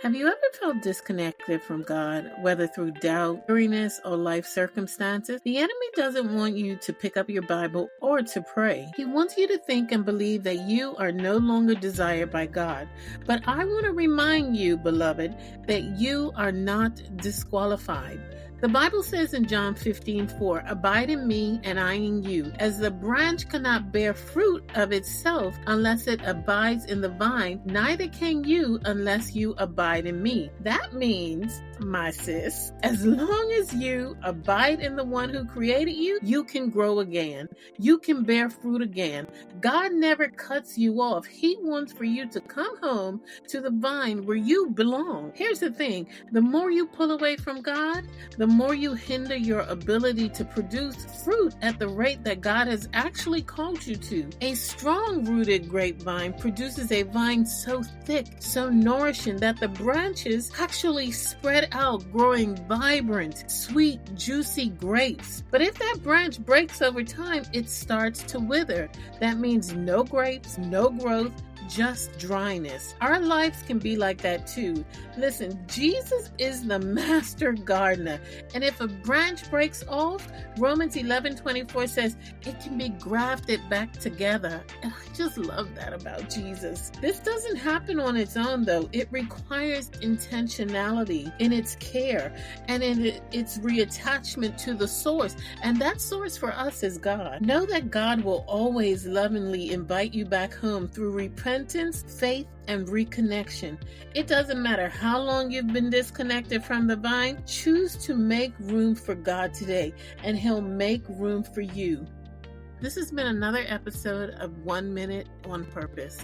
Have you ever felt disconnected from God, whether through doubt, weariness, or life circumstances? The enemy doesn't want you to pick up your Bible or to pray. He wants you to think and believe that you are no longer desired by God. But I want to remind you, beloved, that you are not disqualified. The Bible says in John 15:4, "Abide in me and I in you, as the branch cannot bear fruit of itself unless it abides in the vine, neither can you unless you abide in me." That means, my sis, as long as you abide in the one who created you, you can grow again. You can bear fruit again. God never cuts you off. He wants for you to come home to the vine where you belong. Here's the thing, the more you pull away from God, the more you hinder your ability to produce fruit at the rate that God has actually called you to. A strong-rooted grapevine produces a vine so thick, so nourishing, that the branches actually spread out, growing vibrant, sweet, juicy grapes. But if that branch breaks over time, it starts to wither. That means no grapes, no growth, just dryness. Our lives can be like that too. Listen, Jesus is the master gardener, and if a branch breaks off, Romans 11:24 says it can be grafted back together. And I just love that about Jesus. This doesn't happen on its own though. It requires intentionality in its care and in its reattachment to the source, and that source for us is God. Know that God will always lovingly invite you back home through repentance, faith, and reconnection. It doesn't matter how long you've been disconnected from the vine. Choose to make room for God today, and He'll make room for you. This has been another episode of 1 Minute on Purpose.